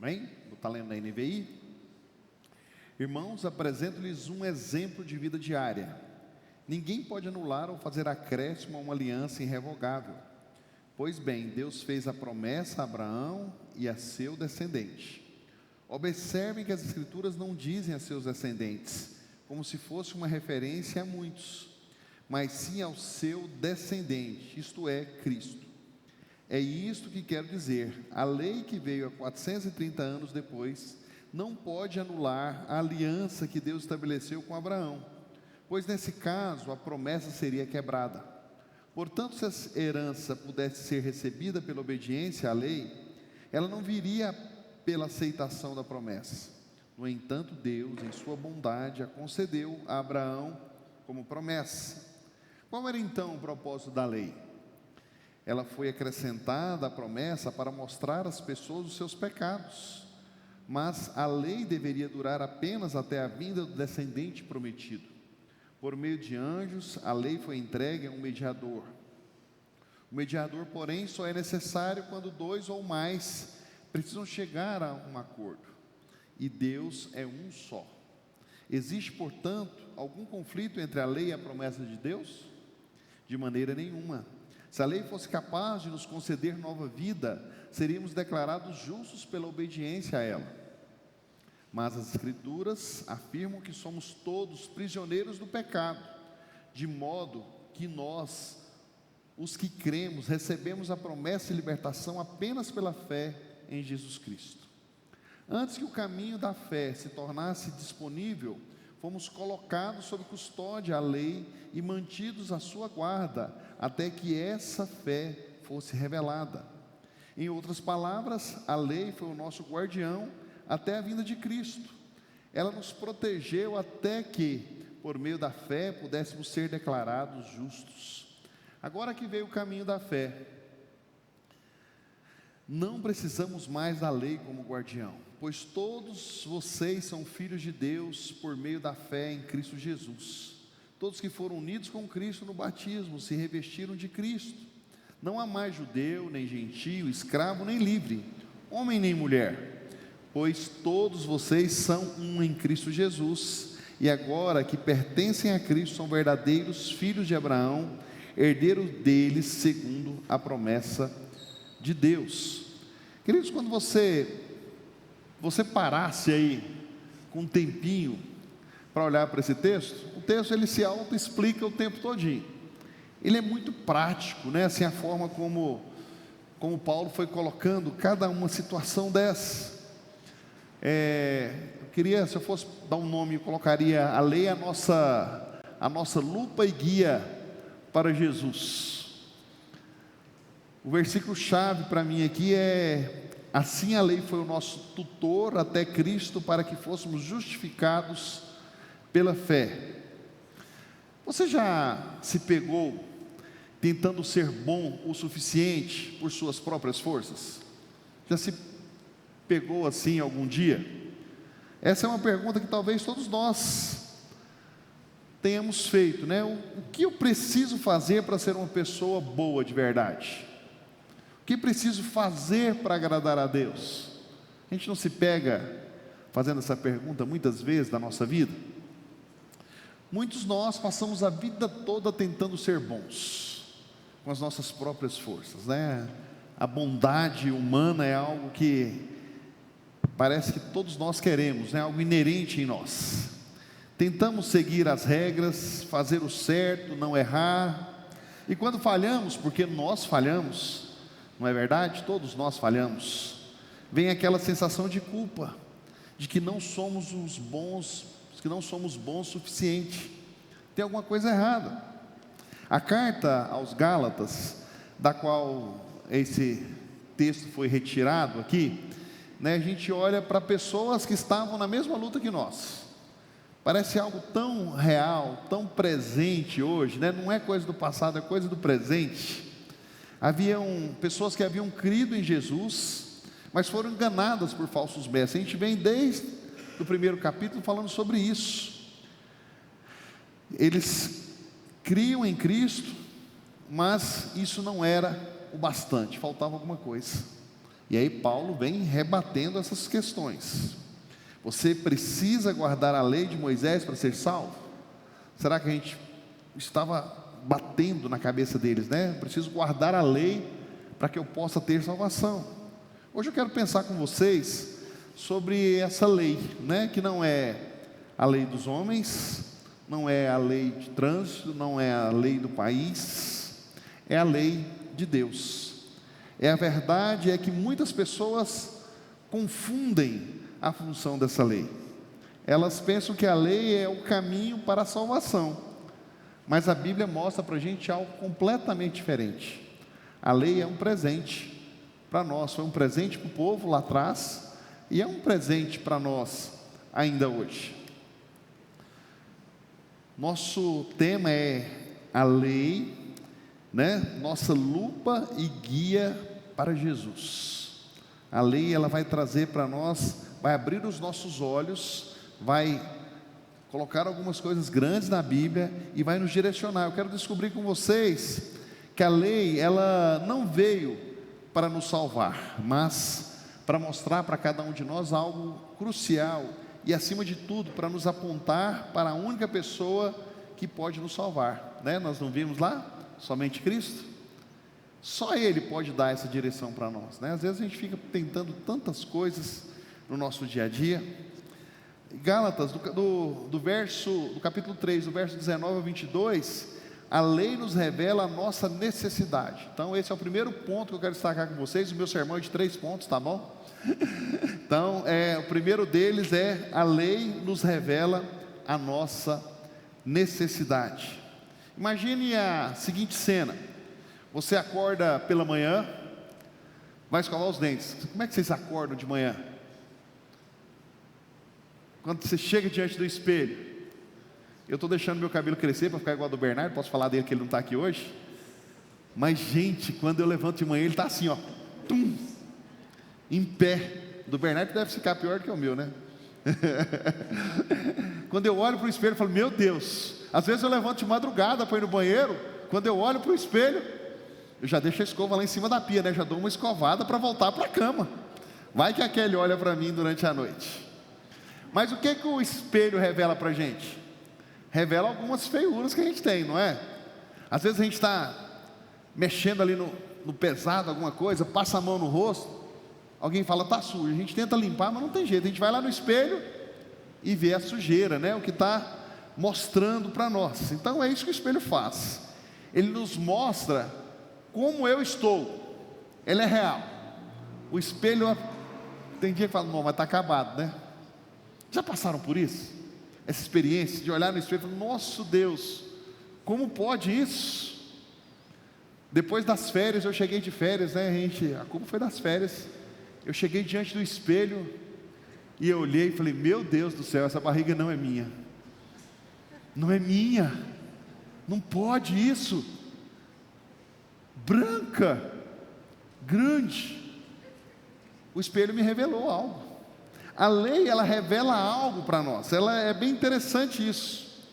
Amém? Vou estar lendo na NVI. Irmãos, apresento-lhes um exemplo de vida diária. Ninguém pode anular ou fazer acréscimo a uma aliança irrevogável. Pois bem, Deus fez a promessa a Abraão e a seu descendente. Observem que as Escrituras não dizem a seus descendentes, como se fosse uma referência a muitos, mas sim ao seu descendente, isto é, Cristo. É isto que quero dizer: a lei que veio há 430 anos depois não pode anular a aliança que Deus estabeleceu com Abraão, pois nesse caso a promessa seria quebrada. Portanto, se a herança pudesse ser recebida pela obediência à lei, ela não viria pela aceitação da promessa. No entanto, Deus, em sua bondade, a concedeu a Abraão como promessa. Qual era então o propósito da lei? Ela foi acrescentada à promessa para mostrar às pessoas os seus pecados, mas a lei deveria durar apenas até a vinda do descendente prometido. Por meio de anjos, a lei foi entregue a um mediador. O mediador, porém, só é necessário quando dois ou mais precisam chegar a um acordo. E Deus é um só. Existe, portanto, algum conflito entre a lei e a promessa de Deus? De maneira nenhuma. Se a lei fosse capaz de nos conceder nova vida, seríamos declarados justos pela obediência a ela. Mas as Escrituras afirmam que somos todos prisioneiros do pecado, de modo que nós, os que cremos, recebemos a promessa de libertação apenas pela fé em Jesus Cristo. Antes que o caminho da fé se tornasse disponível, fomos colocados sob custódia à lei e mantidos à sua guarda, até que essa fé fosse revelada. Em outras palavras, a lei foi o nosso guardião até a vinda de Cristo. Ela nos protegeu até que, por meio da fé, pudéssemos ser declarados justos. Agora que veio o caminho da fé, não precisamos mais da lei como guardião, pois todos vocês são filhos de Deus por meio da fé em Cristo Jesus. Todos que foram unidos com Cristo no batismo se revestiram de Cristo. Não há mais judeu, nem gentio, escravo, nem livre, homem nem mulher, pois todos vocês são um em Cristo Jesus. E agora que pertencem a Cristo, são verdadeiros filhos de Abraão, herdeiros deles segundo a promessa de Deus. Queridos, quando você parasse aí com um tempinho para olhar para esse texto, o texto ele se auto-explica o tempo todinho. Ele é muito prático, né? Assim, a forma como Paulo foi colocando cada uma situação dessa. Eu queria, se eu fosse dar um nome, eu colocaria a lei a nossa lupa e guia para Jesus. O versículo chave para mim aqui é: assim a lei foi o nosso tutor até Cristo, para que fôssemos justificados pela fé. Você já se pegou tentando ser bom o suficiente por suas próprias forças? Já se pegou assim algum dia? Essa é uma pergunta que talvez todos nós tenhamos feito, né? O que eu preciso fazer para ser uma pessoa boa de verdade? O que preciso fazer para agradar a Deus? A gente não se pega fazendo essa pergunta muitas vezes na nossa vida? Muitos de nós passamos a vida toda tentando ser bons, com as nossas próprias forças, né? A bondade humana é algo que parece que todos nós queremos, né? Algo inerente em nós. Tentamos seguir as regras, fazer o certo, não errar, e quando falhamos, porque nós falhamos, não é verdade? Todos nós falhamos. Vem aquela sensação de culpa, de que não somos os bons, que não somos bons o suficiente. Tem alguma coisa errada. A carta aos Gálatas, da qual esse texto foi retirado aqui, né, a gente olha para pessoas que estavam na mesma luta que nós. Parece algo tão real, tão presente hoje, né? Não é coisa do passado, é coisa do presente. Haviam pessoas que haviam crido em Jesus, mas foram enganadas por falsos mestres. A gente vem desde o primeiro capítulo falando sobre isso. Eles criam em Cristo, mas isso não era o bastante, faltava alguma coisa. E aí Paulo vem rebatendo essas questões. Você precisa guardar a lei de Moisés para ser salvo? Será que a gente estava batendo na cabeça deles, né? Preciso guardar a lei para que eu possa ter salvação. Hoje eu quero pensar com vocês sobre essa lei, né? Que não é a lei dos homens, não é a lei de trânsito, não é a lei do país, é a lei de Deus. A verdade é que muitas pessoas confundem a função dessa lei. Elas pensam que a lei é o caminho para a salvação, mas a Bíblia mostra para a gente algo completamente diferente. A lei é um presente para nós, foi um presente para o povo lá atrás, e é um presente para nós ainda hoje. Nosso tema é a lei, né? Nossa lupa e guia para Jesus. A lei, ela vai trazer para nós, vai abrir os nossos olhos, vai colocar algumas coisas grandes na Bíblia e vai nos direcionar. Eu quero descobrir com vocês que a lei, ela não veio para nos salvar, mas para mostrar para cada um de nós algo crucial e, acima de tudo, para nos apontar para a única pessoa que pode nos salvar, né? Nós não vimos lá? Somente Cristo? Só Ele pode dar essa direção para nós, né? Às vezes a gente fica tentando tantas coisas no nosso dia a dia. Gálatas, do capítulo 3, do verso 19 ao 22, a lei nos revela a nossa necessidade. Então esse é o primeiro ponto que eu quero destacar com vocês. O meu sermão é de 3 pontos, tá bom? Então, o primeiro deles é: a lei nos revela a nossa necessidade. Imagine a seguinte cena: você acorda pela manhã, vai escovar os dentes. Como é que vocês acordam de manhã? Quando você chega diante do espelho, eu estou deixando meu cabelo crescer para ficar igual ao do Bernardo, posso falar dele que ele não está aqui hoje, mas gente, quando eu levanto de manhã, ele está assim, ó, tum, em pé. Do Bernardo deve ficar pior do que o meu, né? Quando eu olho para o espelho, eu falo, meu Deus. Às vezes eu levanto de madrugada para ir no banheiro. Quando eu olho para o espelho, eu já deixo a escova lá em cima da pia, né? Já dou uma escovada para voltar para a cama. Vai que a Kelly olha para mim durante a noite. Mas o que o espelho revela para a gente? Revela algumas feiuras que a gente tem, não é? Às vezes a gente está mexendo ali no pesado, alguma coisa, passa a mão no rosto, alguém fala, está sujo. A gente tenta limpar, mas não tem jeito. A gente vai lá no espelho e vê a sujeira, né? O que está mostrando para nós. Então é isso que o espelho faz. Ele nos mostra como eu estou. Ele é real. O espelho, tem dia que fala, não, mas está acabado, né? Já passaram por isso? Essa experiência de olhar no espelho e falar, nosso Deus, como pode isso? Depois das férias, eu cheguei de férias, né, gente? A culpa foi das férias. Eu cheguei diante do espelho e eu olhei e falei, meu Deus do céu, essa barriga não é minha. Não é minha. Não pode isso. Branca, grande. O espelho me revelou algo. A lei, ela revela algo para nós. Ela é bem interessante isso,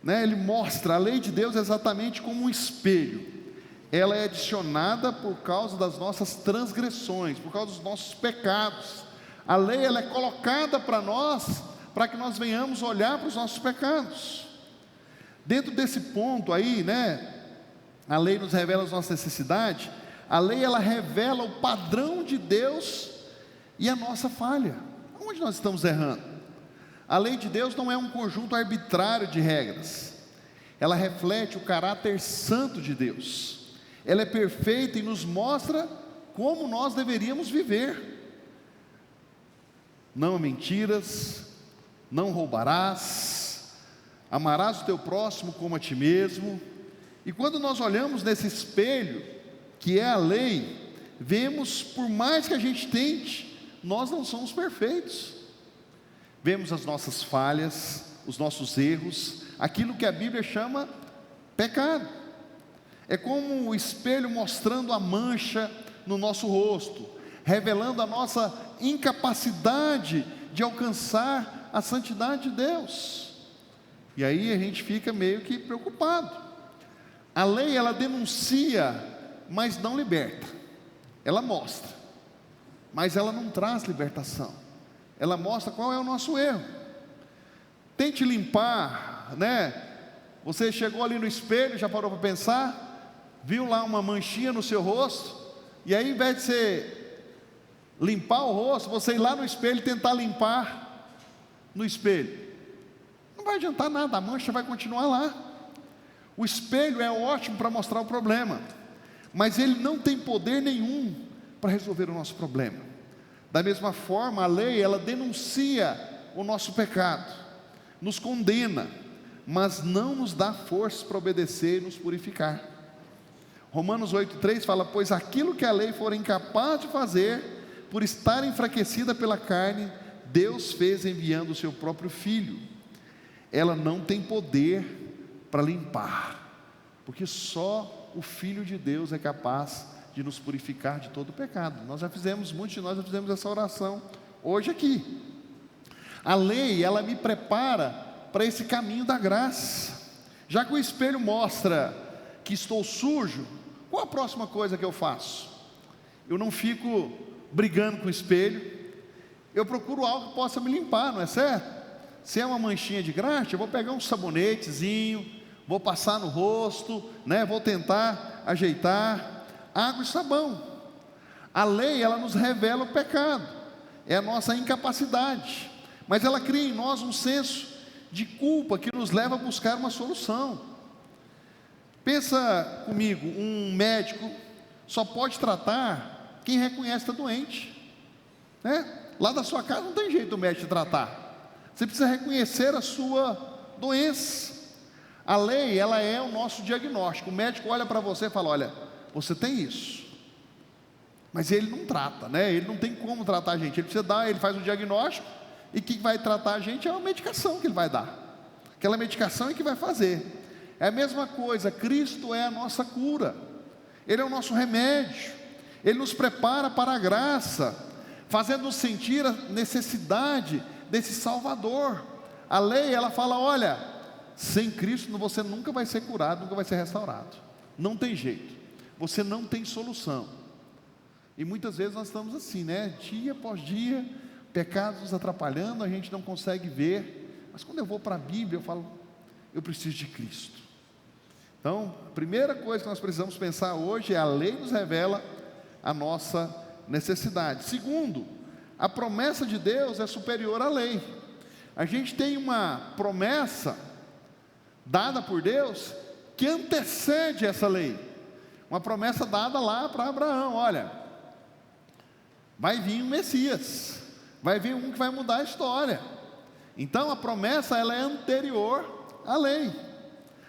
né? Ele mostra a lei de Deus exatamente como um espelho. Ela é adicionada por causa das nossas transgressões, por causa dos nossos pecados. A lei, ela é colocada para nós, para que nós venhamos olhar para os nossos pecados. Dentro desse ponto aí, né? A lei nos revela as nossas necessidades. A lei, ela revela o padrão de Deus e a nossa falha. Onde nós estamos errando? A lei de Deus não é um conjunto arbitrário de regras. Ela reflete o caráter santo de Deus. Ela é perfeita e nos mostra como nós deveríamos viver. Não mentiras, não roubarás, amarás o teu próximo como a ti mesmo. E quando nós olhamos nesse espelho, que é a lei, vemos, por mais que a gente tente, nós não somos perfeitos. Vemos as nossas falhas, os nossos erros, aquilo que a Bíblia chama pecado. É como o espelho mostrando a mancha no nosso rosto, revelando a nossa incapacidade de alcançar a santidade de Deus. E aí a gente fica meio que preocupado. A lei, ela denuncia, mas não liberta. Ela mostra. mas ela não traz libertação. Ela mostra qual é o nosso erro. Tente limpar, né? Você chegou ali no espelho, já parou para pensar? Viu lá uma manchinha no seu rosto? E aí, ao invés de você limpar o rosto, você ir lá no espelho e tentar limpar no espelho. Não vai adiantar nada, a mancha vai continuar lá. O espelho é ótimo para mostrar o problema, mas ele não tem poder nenhum para resolver o nosso problema. Da mesma forma, a lei, ela denuncia o nosso pecado, nos condena, mas não nos dá forças para obedecer e nos purificar. Romanos 8,3 fala: pois aquilo que a lei for incapaz de fazer, por estar enfraquecida pela carne, Deus fez enviando o seu próprio Filho. Ela não tem poder para limpar, porque só o Filho de Deus é capaz de nos purificar de todo o pecado. Muitos de nós já fizemos essa oração hoje aqui. A lei, ela me prepara para esse caminho da graça. Já que o espelho mostra que estou sujo, qual a próxima coisa que eu faço? Eu não fico brigando com o espelho, eu procuro algo que possa me limpar, não é certo? Se é uma manchinha de graxa, eu vou pegar um sabonetezinho, vou passar no rosto, né? Vou tentar ajeitar. Água e sabão. A lei, ela nos revela o pecado, é a nossa incapacidade, mas ela cria em nós um senso de culpa que nos leva a buscar uma solução. Pensa comigo, um médico só pode tratar quem reconhece que está doente, né? Lá da sua casa não tem jeito do médico te tratar, você precisa reconhecer a sua doença. A lei, ela é o nosso diagnóstico. O médico olha para você e fala: olha, você tem isso, mas ele não trata, né? Ele não tem como tratar a gente, ele faz o diagnóstico, e o que vai tratar a gente é uma medicação que ele vai dar, aquela medicação é que vai fazer. É a mesma coisa, Cristo é a nossa cura, Ele é o nosso remédio, Ele nos prepara para a graça, fazendo-nos sentir a necessidade desse Salvador. A lei, ela fala: olha, sem Cristo você nunca vai ser curado, nunca vai ser restaurado, não tem jeito, você não tem solução. E muitas vezes nós estamos assim, né? Dia após dia, pecados nos atrapalhando, a gente não consegue ver. Mas quando eu vou para a Bíblia, eu falo: eu preciso de Cristo. Então, a primeira coisa que nós precisamos pensar hoje é: a lei nos revela a nossa necessidade. Segundo, a promessa de Deus é superior à lei. A gente tem uma promessa dada por Deus que antecede essa lei. Uma promessa dada lá para Abraão: olha, vai vir um Messias, vai vir um que vai mudar a história. Então a promessa, ela é anterior à lei.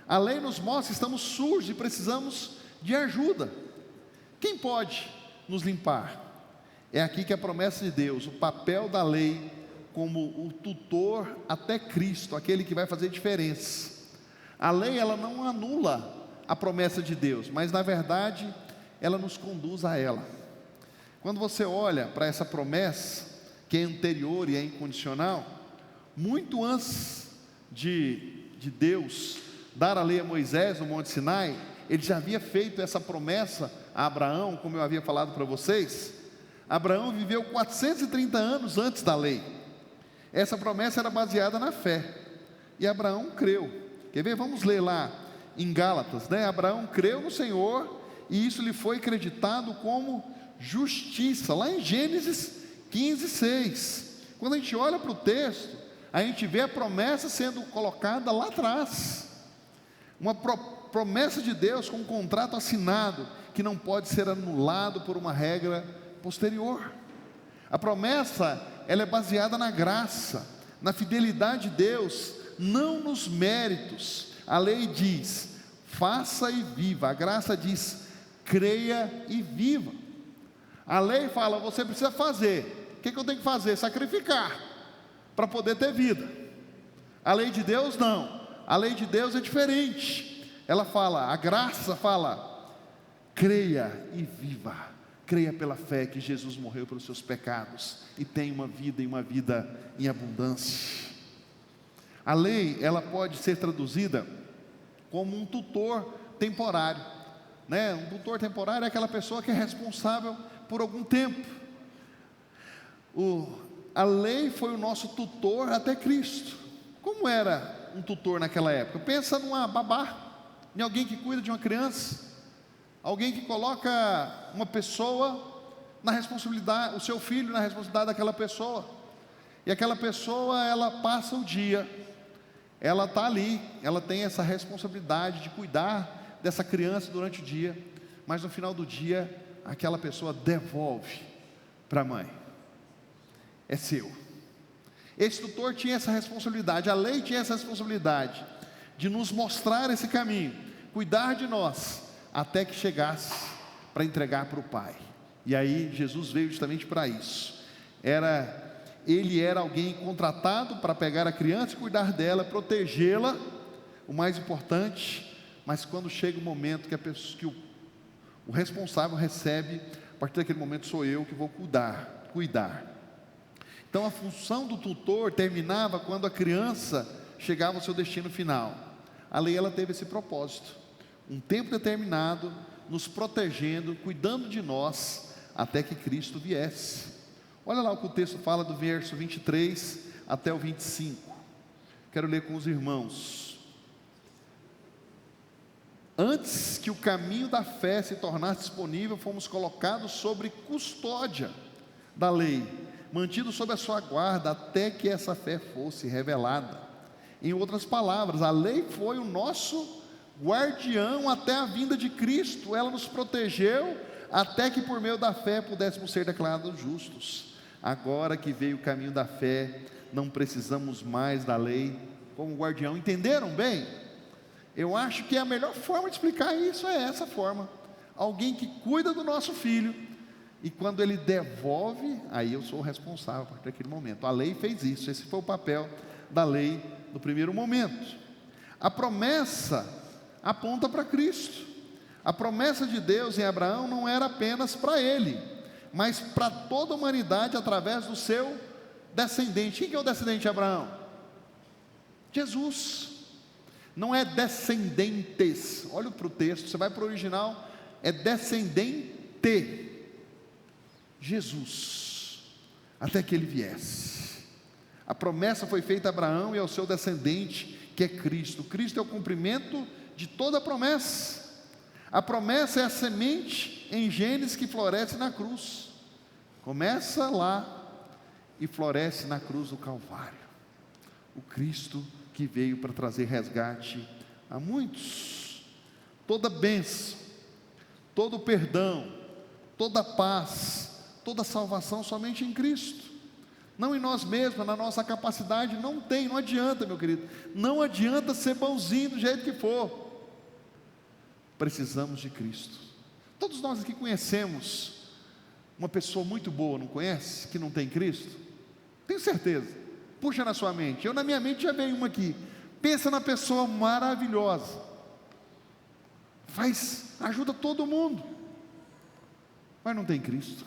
A lei nos mostra que estamos sujos e precisamos de ajuda. Quem pode nos limpar? É aqui que a promessa de Deus, o papel da lei como o tutor até Cristo, aquele que vai fazer diferença. A lei, ela não anula a promessa de Deus, mas na verdade ela nos conduz a ela. Quando você olha para essa promessa, que é anterior e é incondicional, muito antes de Deus dar a lei a Moisés no Monte Sinai, ele já havia feito essa promessa a Abraão, como eu havia falado para vocês. Abraão viveu 430 anos antes da lei. Essa promessa era baseada na fé, e Abraão creu. Quer ver? Vamos ler lá em Gálatas, né? Abraão creu no Senhor, e isso lhe foi acreditado como justiça, lá em Gênesis 15:6. Quando a gente olha para o texto, a gente vê a promessa sendo colocada lá atrás, uma promessa de Deus com um contrato assinado, que não pode ser anulado por uma regra posterior. A promessa, ela é baseada na graça, na fidelidade de Deus, não nos méritos. A lei diz: faça e viva. A graça diz: creia e viva. A lei fala: você precisa fazer. O que eu tenho que fazer? Sacrificar, para poder ter vida. A lei de Deus não. A lei de Deus é diferente. Ela fala, a graça fala: creia e viva. Creia pela fé que Jesus morreu pelos seus pecados e tem uma vida, e uma vida em abundância. A lei, ela pode ser traduzida como um tutor temporário, né? Um tutor temporário é aquela pessoa que é responsável por algum tempo. A lei foi o nosso tutor até Cristo. Como era um tutor naquela época? Pensa numa babá, em alguém que cuida de uma criança, alguém que coloca uma pessoa na responsabilidade, o seu filho na responsabilidade daquela pessoa, e aquela pessoa, ela passa o dia, ela está ali, ela tem essa responsabilidade de cuidar dessa criança durante o dia, mas no final do dia, aquela pessoa devolve para a mãe. É seu. Esse tutor tinha essa responsabilidade, a lei tinha essa responsabilidade de nos mostrar esse caminho, cuidar de nós, até que chegasse para entregar para o Pai. E aí Jesus veio justamente para isso. Ele era alguém contratado para pegar a criança e cuidar dela, protegê-la, o mais importante. Mas quando chega o momento que o responsável recebe, a partir daquele momento sou eu que vou cuidar. Então a função do tutor terminava quando a criança chegava ao seu destino final. A lei, ela teve esse propósito, um tempo determinado, nos protegendo, cuidando de nós, até que Cristo viesse. Olha lá o que o texto fala do verso 23 até o 25. Quero ler com os irmãos. Antes que o caminho da fé se tornasse disponível, fomos colocados sobre custódia da lei, mantidos sob a sua guarda, até que essa fé fosse revelada. Em outras palavras, a lei foi o nosso guardião até a vinda de Cristo. Ela nos protegeu até que por meio da fé pudéssemos ser declarados justos. Agora que veio o caminho da fé, não precisamos mais da lei como guardião. Entenderam bem? Eu acho que a melhor forma de explicar isso é essa forma. Alguém que cuida do nosso filho, e quando ele devolve, aí eu sou o responsável a partir daquele momento. A lei fez isso, esse foi o papel da lei no primeiro momento. A promessa aponta para Cristo. A promessa de Deus em Abraão não era apenas para ele, mas para toda a humanidade através do seu descendente. Quem que é o descendente de Abraão? Jesus. Não é descendentes. Olha para o texto, você vai para o original, é descendente. Jesus, até que ele viesse. A promessa foi feita a Abraão e ao seu descendente, que é Cristo. Cristo é o cumprimento de toda a promessa. A promessa é a semente em Gênesis que floresce na cruz. Começa lá e floresce na cruz do Calvário. O Cristo que veio para trazer resgate a muitos. Toda bênção, todo perdão, toda paz, toda salvação somente em Cristo. Não em nós mesmos, na nossa capacidade, não adianta, meu querido. Não adianta ser bonzinho do jeito que for. Precisamos de Cristo. Todos nós aqui conhecemos uma pessoa muito boa, não conhece? Que não tem Cristo? Tenho certeza. Puxa na sua mente. Eu na minha mente já veio uma aqui. Pensa na pessoa maravilhosa. Ajuda todo mundo. Mas não tem Cristo.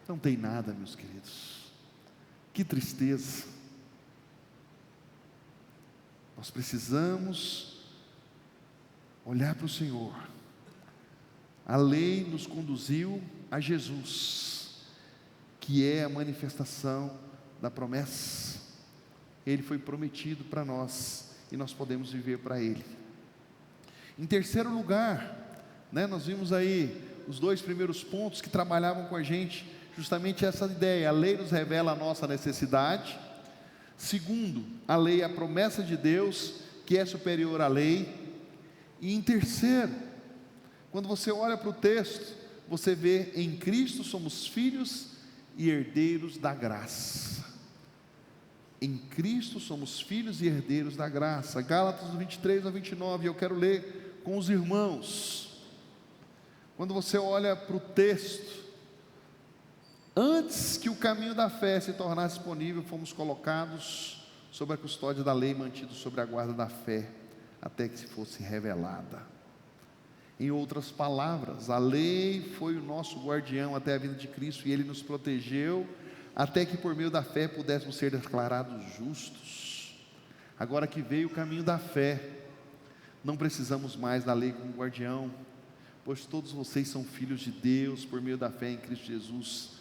Não tem nada, meus queridos. Que tristeza. Nós precisamos olhar para o Senhor. A lei nos conduziu a Jesus, que é a manifestação da promessa. Ele foi prometido para nós e nós podemos viver para Ele. Em terceiro lugar, nós vimos aí os dois primeiros pontos que trabalhavam com a gente, justamente essa ideia. A lei nos revela a nossa necessidade. Segundo, a lei é a promessa de Deus, que é superior à lei. E em terceiro, quando você olha para o texto, você vê: em Cristo somos filhos e herdeiros da graça. Em Cristo somos filhos e herdeiros da graça. Gálatas 23 a 29, eu quero ler com os irmãos. Quando você olha para o texto, antes que o caminho da fé se tornasse disponível, fomos colocados sob a custódia da lei, mantidos sob a guarda da fé, até que se fosse revelada. Em outras palavras, a lei foi o nosso guardião até a vinda de Cristo, e Ele nos protegeu, até que por meio da fé pudéssemos ser declarados justos. Agora que veio o caminho da fé, não precisamos mais da lei como guardião, pois todos vocês são filhos de Deus, por meio da fé em Cristo Jesus.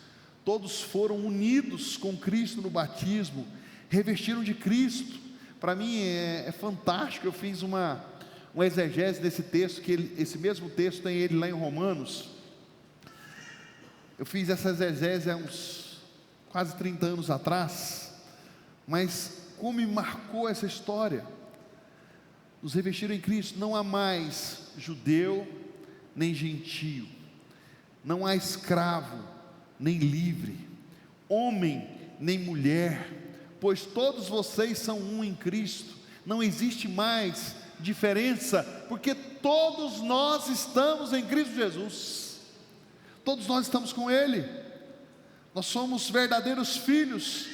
Todos foram unidos com Cristo no batismo, revestiram de Cristo. Para mim é fantástico. Eu fiz uma exegese desse texto, esse mesmo texto tem ele lá em Romanos. Eu fiz essa exegese há uns quase 30 anos atrás, mas como me marcou essa história. Nos revestiram em Cristo. Não há mais judeu nem gentio, não há escravo nem livre, homem nem mulher, pois todos vocês são um em Cristo. Não existe mais diferença, porque todos nós estamos em Cristo Jesus. Todos nós estamos com Ele. Nós somos verdadeiros filhos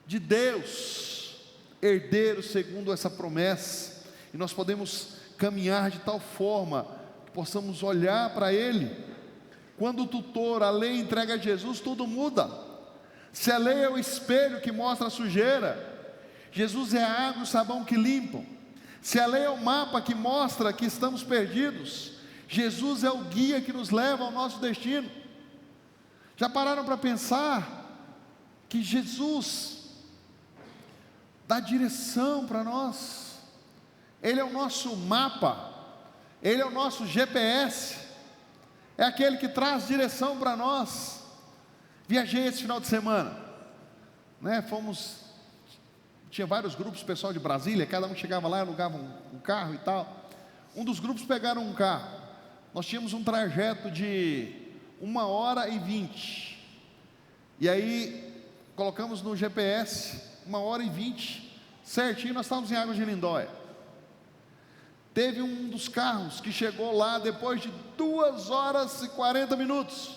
de Deus, herdeiros segundo essa promessa, e nós podemos caminhar de tal forma que possamos olhar para Ele. Quando o tutor, a lei, entrega a Jesus, tudo muda. Se a lei é o espelho que mostra a sujeira, Jesus é a água e o sabão que limpam. Se a lei é o mapa que mostra que estamos perdidos, Jesus é o guia que nos leva ao nosso destino. Já pararam para pensar que Jesus dá direção para nós? Ele é o nosso mapa, Ele é o nosso GPS, é aquele que traz direção para nós. Viajei esse final de semana, né? Tinha vários grupos, pessoal de Brasília, cada um chegava lá, alugava um carro e tal. Um dos grupos pegaram um carro. Nós tínhamos um trajeto de 1h20, e aí colocamos no GPS 1h20, certinho. Nós estávamos em Águas de Lindóia. Teve um dos carros que chegou lá depois de 2h40.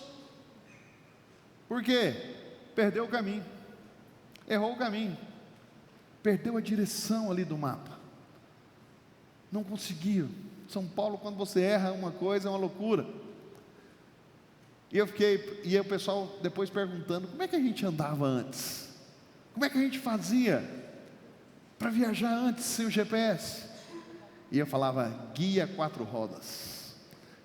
Por quê? Perdeu o caminho, errou o caminho, perdeu a direção ali do mapa, não conseguiu. São Paulo, quando você erra uma coisa, é uma loucura. E aí o pessoal depois perguntando, como é que a gente andava antes? Como é que a gente fazia para viajar antes sem o GPS? E eu falava, guia 4 rodas.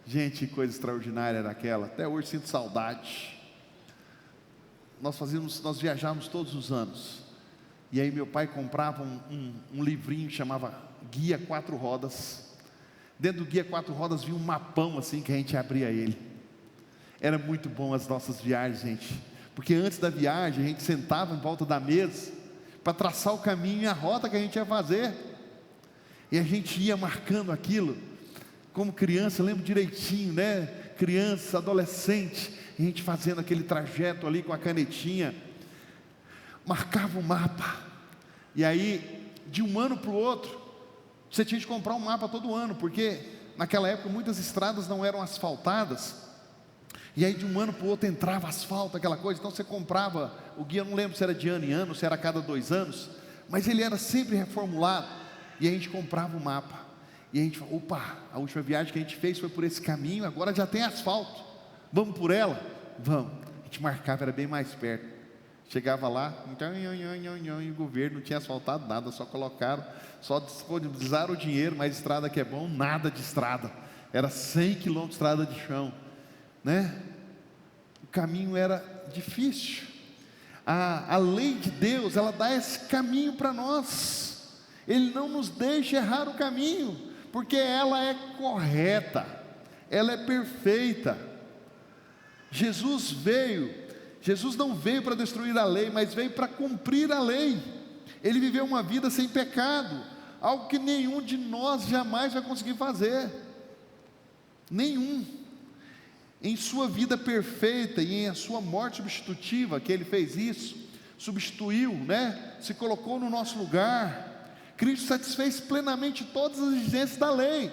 Gente, que coisa extraordinária era aquela. Até hoje sinto saudade. Nós viajávamos todos os anos. E aí meu pai comprava um livrinho que chamava Guia 4 Rodas. Dentro do Guia 4 Rodas vinha um mapão assim, que a gente abria ele. Era muito bom as nossas viagens, gente, porque antes da viagem a gente sentava em volta da mesa para traçar o caminho e a rota que a gente ia fazer, e a gente ia marcando aquilo. Como criança, eu lembro direitinho, né? Criança, adolescente, a gente fazendo aquele trajeto ali com a canetinha, marcava o mapa. E aí, de um ano para o outro, você tinha de comprar um mapa todo ano, porque naquela época muitas estradas não eram asfaltadas, e aí de um ano para o outro entrava asfalto, aquela coisa. Então você comprava o guia, não lembro se era de ano em ano, se era a cada 2 anos, mas ele era sempre reformulado, e a gente comprava o mapa, e a gente falou, opa, a última viagem que a gente fez foi por esse caminho, agora já tem asfalto, vamos por ela? Vamos. A gente marcava, era bem mais perto. Chegava lá, e o governo não tinha asfaltado nada, só disponibilizaram o dinheiro, mas estrada que é bom, nada de estrada, era 100 km de estrada de chão, né? O caminho era difícil. A lei de Deus, ela dá esse caminho para nós. Ele não nos deixa errar o caminho, porque ela é correta, ela é perfeita. Jesus não veio para destruir a lei, mas veio para cumprir a lei. Ele viveu uma vida sem pecado, algo que nenhum de nós jamais vai conseguir fazer. Nenhum. Em sua vida perfeita e em a sua morte substitutiva, que Ele fez isso, substituiu, né? Se colocou no nosso lugar. Cristo satisfez plenamente todas as exigências da lei,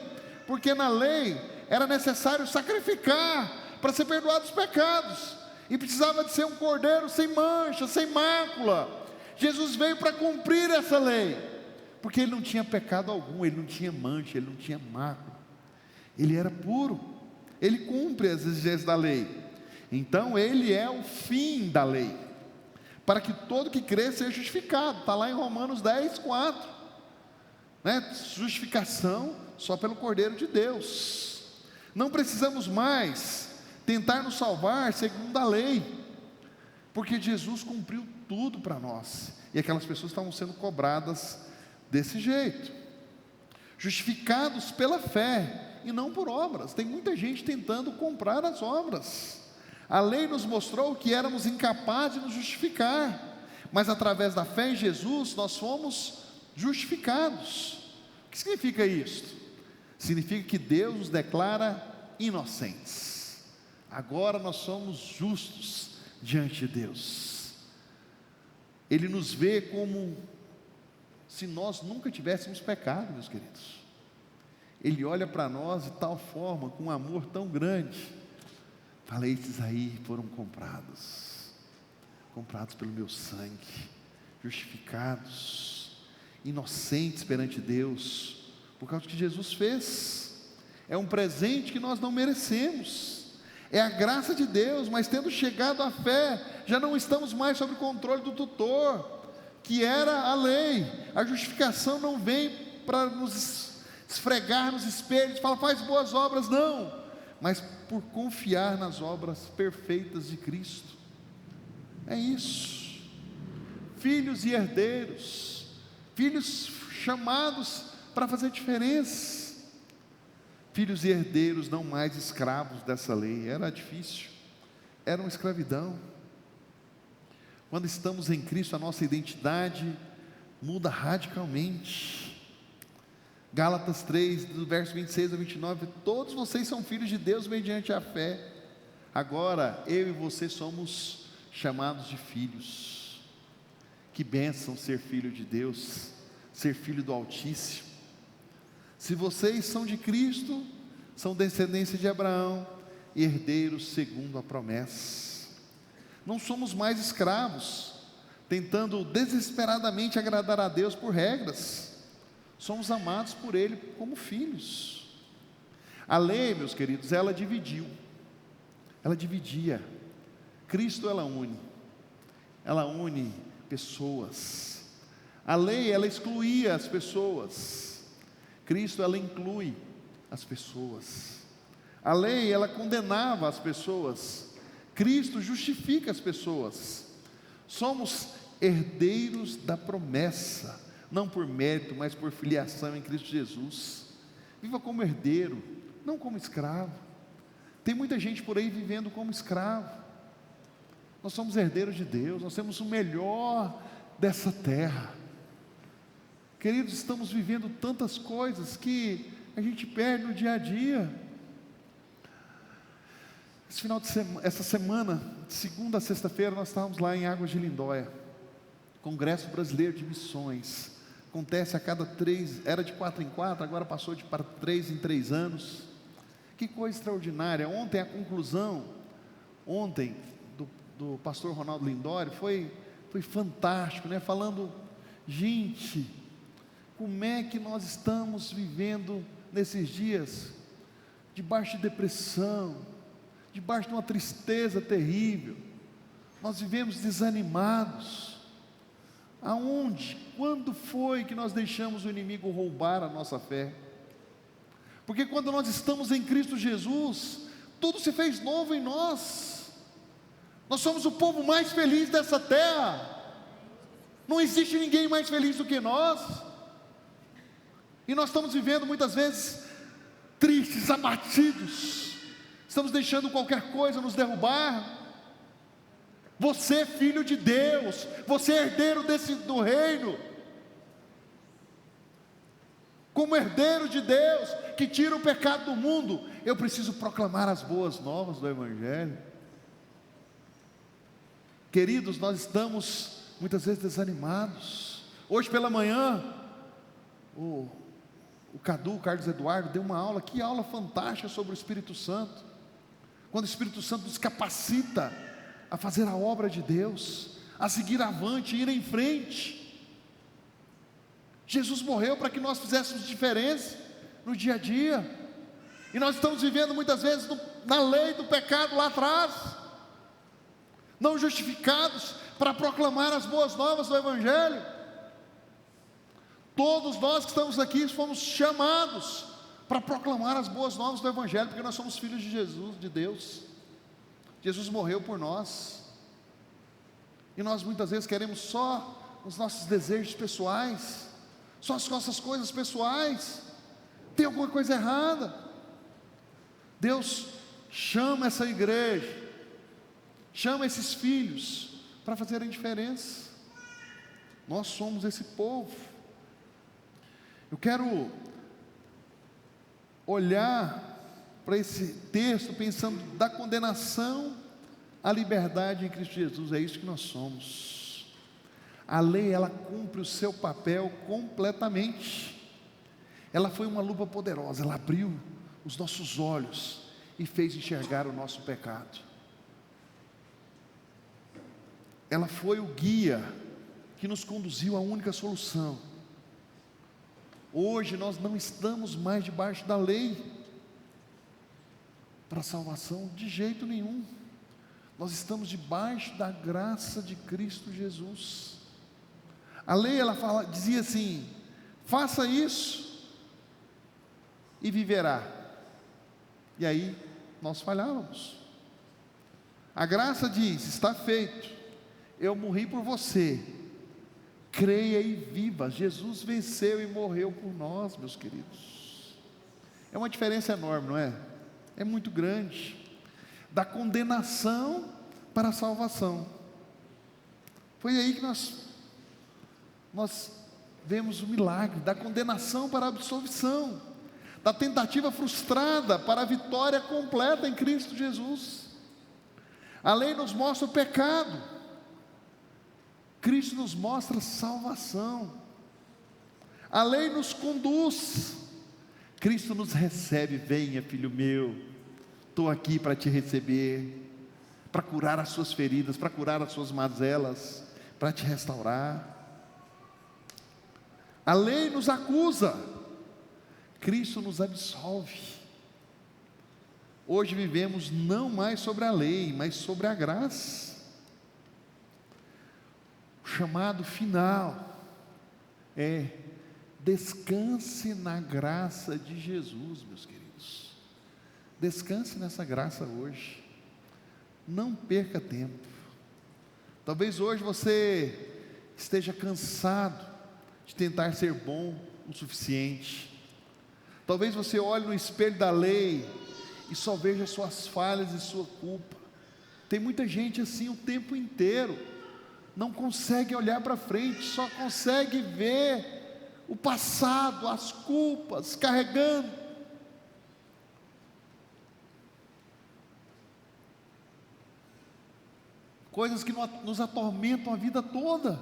porque na lei era necessário sacrificar para ser perdoado os pecados, e precisava de ser um cordeiro sem mancha, sem mácula. Jesus veio para cumprir essa lei, porque Ele não tinha pecado algum, Ele não tinha mancha, Ele não tinha mácula, Ele era puro, Ele cumpre as exigências da lei. Então Ele é o fim da lei, para que todo que crê seja justificado. Está lá em Romanos 10:4, né? Justificação só pelo Cordeiro de Deus. Não precisamos mais tentar nos salvar segundo a lei, porque Jesus cumpriu tudo para nós, e aquelas pessoas estavam sendo cobradas desse jeito. Justificados pela fé e não por obras. Tem muita gente tentando comprar as obras. A lei nos mostrou que éramos incapazes de nos justificar, mas através da fé em Jesus nós fomos justificados. O que significa isso? Significa que Deus nos declara inocentes. Agora nós somos justos diante de Deus. Ele nos vê como se nós nunca tivéssemos pecado, meus queridos. Ele olha para nós de tal forma, com um amor tão grande. Fala: esses aí foram comprados pelo meu sangue, justificados, inocentes perante Deus, por causa do que Jesus fez. É um presente que nós não merecemos, é a graça de Deus, mas tendo chegado à fé, já não estamos mais sob o controle do tutor, que era a lei. A justificação não vem para nos esfregar nos espelhos, fala: faz boas obras, não, mas por confiar nas obras perfeitas de Cristo. É isso. Filhos e herdeiros, filhos chamados para fazer diferença, filhos e herdeiros, não mais escravos dessa lei. Era difícil, era uma escravidão. Quando estamos em Cristo, a nossa identidade muda radicalmente. Gálatas 3, do verso 26 a 29, todos vocês são filhos de Deus mediante a fé. Agora, eu e você somos chamados de filhos. Que bênção ser filho de Deus, ser filho do Altíssimo. Se vocês são de Cristo, são descendência de Abraão, herdeiros segundo a promessa. Não somos mais escravos, tentando desesperadamente agradar a Deus por regras. Somos amados por Ele como filhos. A lei, meus queridos, ela dividia. Cristo, ela une pessoas. A lei, ela excluía as pessoas. Cristo, ela inclui as pessoas. A lei, ela condenava as pessoas. Cristo justifica as pessoas. Somos herdeiros da promessa, não por mérito, mas por filiação em Cristo Jesus. Viva como herdeiro, não como escravo. Tem muita gente por aí vivendo como escravo. Nós somos herdeiros de Deus, nós temos o melhor dessa terra. Queridos, estamos vivendo tantas coisas que a gente perde no dia a dia. Essa semana, de segunda a sexta-feira, nós estávamos lá em Águas de Lindóia, Congresso Brasileiro de Missões. Acontece a cada 3, era de 4 em 4, agora passou para 3 em 3 anos. Que coisa extraordinária. Ontem a conclusão, do pastor Ronaldo Lindório, foi fantástico, né? Falando, gente, como é que nós estamos vivendo nesses dias, debaixo de depressão, debaixo de uma tristeza terrível. Nós vivemos desanimados. Aonde, quando foi que nós deixamos o inimigo roubar a nossa fé? Porque quando nós estamos em Cristo Jesus, tudo se fez novo em nós. Nós somos o povo mais feliz dessa terra. Não existe ninguém mais feliz do que nós. E nós estamos vivendo muitas vezes tristes, abatidos. Estamos deixando qualquer coisa nos derrubar. Você é filho de Deus, você é herdeiro do reino. Como herdeiro de Deus, que tira o pecado do mundo, eu preciso proclamar as boas novas do Evangelho. Queridos, nós estamos muitas vezes desanimados. Hoje pela manhã, o Carlos Eduardo deu uma aula, que aula fantástica sobre o Espírito Santo. Quando o Espírito Santo nos capacita a fazer a obra de Deus, a seguir avante, ir em frente. Jesus morreu para que nós fizéssemos diferença no dia a dia, e nós estamos vivendo muitas vezes na lei do pecado lá atrás, não justificados para proclamar as boas novas do Evangelho. Todos nós que estamos aqui fomos chamados para proclamar as boas novas do Evangelho, porque nós somos filhos de Jesus, de Deus. Jesus morreu por nós. E nós muitas vezes queremos só os nossos desejos pessoais, só as nossas coisas pessoais. Tem alguma coisa errada. Deus chama essa igreja, chama esses filhos para fazerem diferença. Nós somos esse povo. Eu quero olhar para esse texto pensando da condenação à liberdade em Cristo Jesus. É isso que nós somos. A lei, ela cumpre o seu papel completamente. Ela foi uma lupa poderosa, ela abriu os nossos olhos e fez enxergar o nosso pecado. Ela foi o guia que nos conduziu à única solução. Hoje nós não estamos mais debaixo da lei para salvação, de jeito nenhum. Nós estamos debaixo da graça de Cristo Jesus. A lei, ela dizia assim: faça isso e viverá. E aí nós falhávamos. A graça diz: está feito, eu morri por você, creia e viva. Jesus venceu e morreu por nós, meus queridos. É uma diferença enorme, não é? É muito grande. Da condenação para a salvação. Foi aí que nós vemos o milagre. Da condenação para a absolvição, da tentativa frustrada para a vitória completa em Cristo Jesus. A lei nos mostra o pecado, Cristo nos mostra salvação. A lei nos conduz, Cristo nos recebe. Venha, filho meu, estou aqui para te receber, para curar as suas feridas, para curar as suas mazelas, para te restaurar. A lei nos acusa, Cristo nos absolve. Hoje vivemos não mais sobre a lei, mas sobre a graça. O chamado final é: descanse na graça de Jesus, meus queridos. Descanse nessa graça hoje. Não perca tempo. Talvez hoje você esteja cansado de tentar ser bom o suficiente. Talvez você olhe no espelho da lei e só veja suas falhas e sua culpa. Tem muita gente assim o tempo inteiro, não consegue olhar para frente, só consegue ver o passado, as culpas, carregando. Coisas que nos atormentam a vida toda.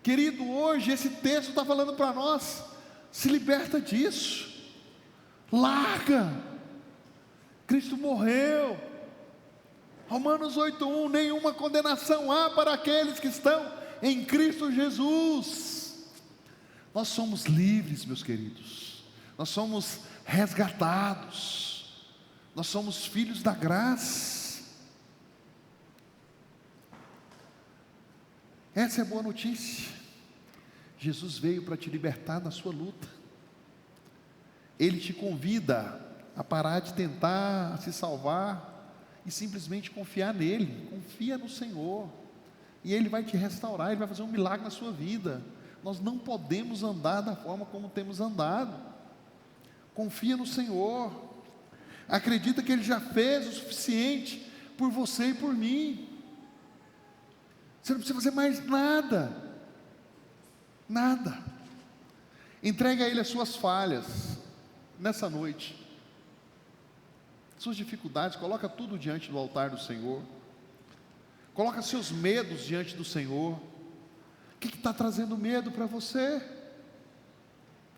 Querido, hoje esse texto está falando para nós: se liberta disso, larga. Cristo morreu. Romanos 8:1: nenhuma condenação há para aqueles que estão em Cristo Jesus. Nós somos livres, meus queridos. Nós somos resgatados. Nós somos filhos da graça. Essa é a boa notícia. Jesus veio para te libertar da sua luta. Ele te convida a parar de tentar se salvar e simplesmente confiar nele. Confia no Senhor e Ele vai te restaurar. Ele vai fazer um milagre na sua vida. Nós não podemos andar da forma como temos andado. Confia no Senhor. Acredita que Ele já fez o suficiente por você e por mim. Você não precisa fazer mais nada. Nada. Entregue a Ele as suas falhas nessa noite, suas dificuldades. Coloca tudo diante do altar do Senhor. Coloca seus medos diante do Senhor. O que está trazendo medo para você?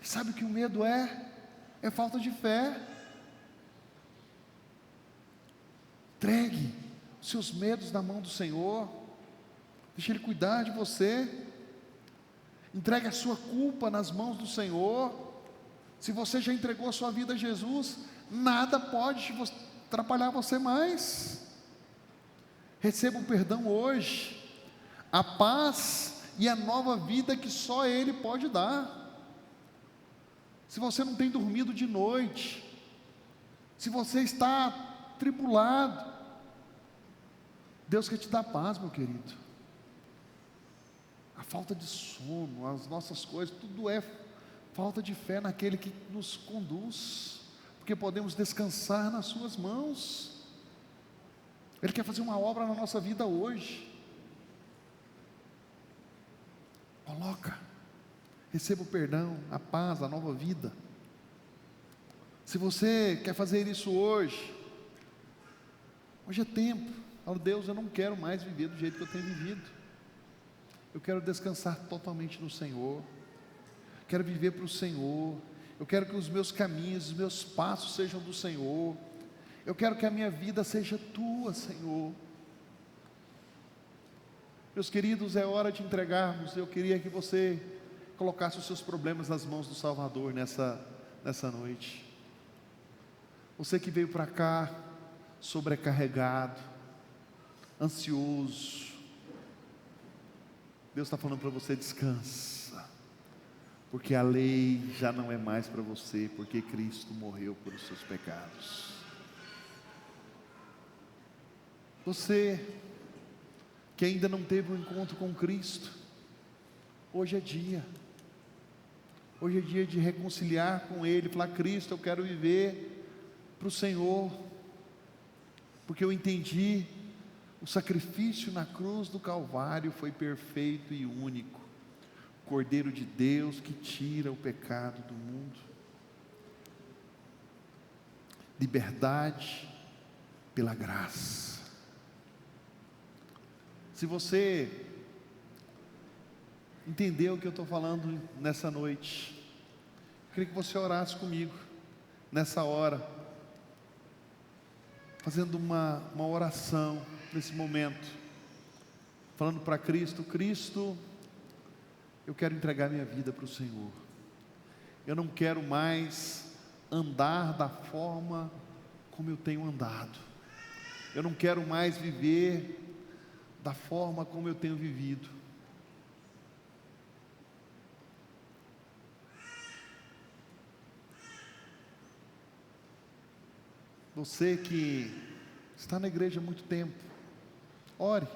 Sabe o que o medo é? É falta de fé. Entregue os seus medos na mão do Senhor. Deixa Ele cuidar de você. Entregue a sua culpa nas mãos do Senhor. Se você já entregou a sua vida a Jesus, nada pode atrapalhar você mais. Receba o perdão hoje, a paz e a nova vida que só Ele pode dar. Se você não tem dormido de noite, se você está tribulado, Deus quer te dar paz, meu querido. A falta de sono, as nossas coisas, tudo é falta de fé naquele que nos conduz, porque podemos descansar nas suas mãos. Ele quer fazer uma obra na nossa vida hoje. Coloca, receba o perdão, a paz, a nova vida. Se você quer fazer isso hoje é tempo. Fala, Deus, eu não quero mais viver do jeito que eu tenho vivido. Eu quero descansar totalmente no Senhor. Quero viver para o Senhor. Eu quero que os meus caminhos, os meus passos sejam do Senhor. Eu quero que a minha vida seja tua, Senhor. Meus queridos, é hora de entregarmos. Eu queria que você colocasse os seus problemas nas mãos do Salvador nessa noite. Você que veio para cá sobrecarregado, ansioso, Deus está falando para você: descansa, porque a lei já não é mais para você, porque Cristo morreu por os seus pecados. Você que ainda não teve um encontro com Cristo, hoje é dia de reconciliar com Ele, falar: Cristo, eu quero viver para o Senhor, porque eu entendi, o sacrifício na cruz do Calvário foi perfeito e único, Cordeiro de Deus que tira o pecado do mundo. Liberdade pela graça. Se você entendeu o que eu estou falando nessa noite, eu queria que você orasse comigo nessa hora, fazendo uma oração nesse momento, falando para Cristo: Cristo, eu quero entregar minha vida para o Senhor. Eu não quero mais andar da forma como eu tenho andado. Eu não quero mais viver da forma como eu tenho vivido. Você que está na igreja há muito tempo, ore,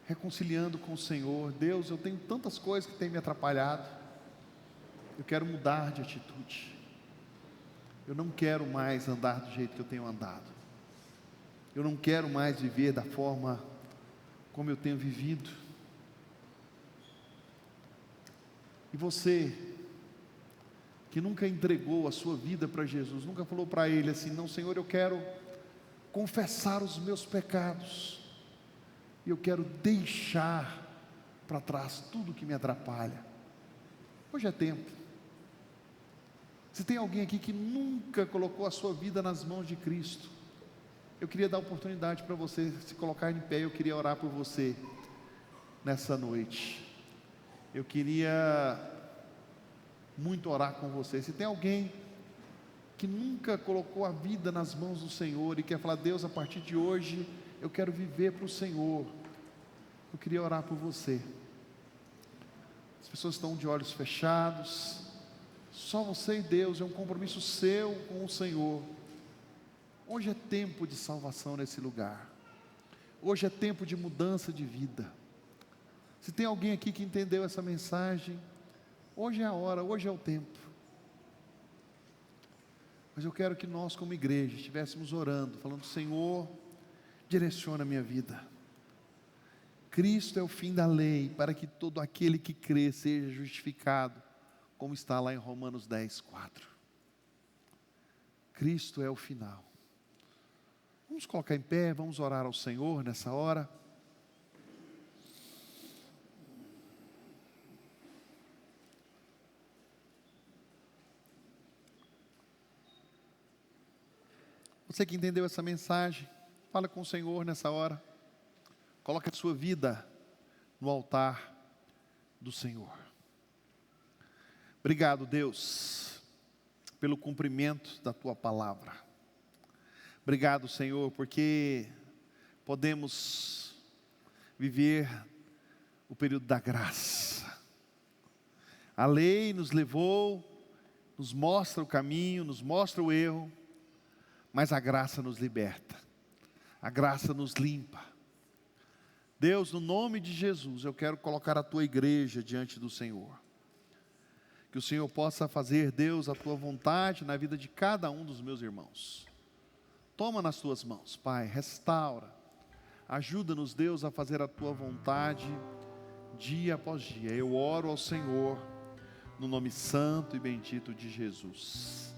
reconciliando com o Senhor. Deus, eu tenho tantas coisas que têm me atrapalhado, eu quero mudar de atitude. Eu não quero mais andar do jeito que eu tenho andado. Eu não quero mais viver da forma como eu tenho vivido. E você que nunca entregou a sua vida para Jesus, nunca falou para Ele assim: não, Senhor, eu quero confessar os meus pecados, e eu quero deixar para trás tudo que me atrapalha. Hoje é tempo. Se tem alguém aqui que nunca colocou a sua vida nas mãos de Cristo, eu queria dar oportunidade para você se colocar em pé. Eu queria orar por você nessa noite. Eu queria muito orar com você. Se tem alguém que nunca colocou a vida nas mãos do Senhor e quer falar: Deus, a partir de hoje eu quero viver para o Senhor, eu queria orar por você. As pessoas estão de olhos fechados, só você e Deus, é um compromisso seu com o Senhor. Hoje é tempo de salvação nesse lugar. Hoje é tempo de mudança de vida. Se tem alguém aqui que entendeu essa mensagem, hoje é a hora, hoje é o tempo. Mas eu quero que nós como igreja estivéssemos orando, falando: Senhor, direciona a minha vida. Cristo é o fim da lei, para que todo aquele que crê seja justificado, como está lá em Romanos 10:4. Cristo é o final. Vamos colocar em pé, vamos orar ao Senhor nessa hora. Você que entendeu essa mensagem, fala com o Senhor nessa hora. Coloque a sua vida no altar do Senhor. Obrigado, Deus, pelo cumprimento da Tua palavra. Obrigado, Senhor, porque podemos viver o período da graça. A lei nos levou, nos mostra o caminho, nos mostra o erro, mas a graça nos liberta. A graça nos limpa. Deus, no nome de Jesus, eu quero colocar a tua igreja diante do Senhor. Que o Senhor possa fazer, Deus, a tua vontade na vida de cada um dos meus irmãos. Toma nas tuas mãos, Pai, restaura. Ajuda-nos, Deus, a fazer a tua vontade dia após dia. Eu oro ao Senhor no nome santo e bendito de Jesus.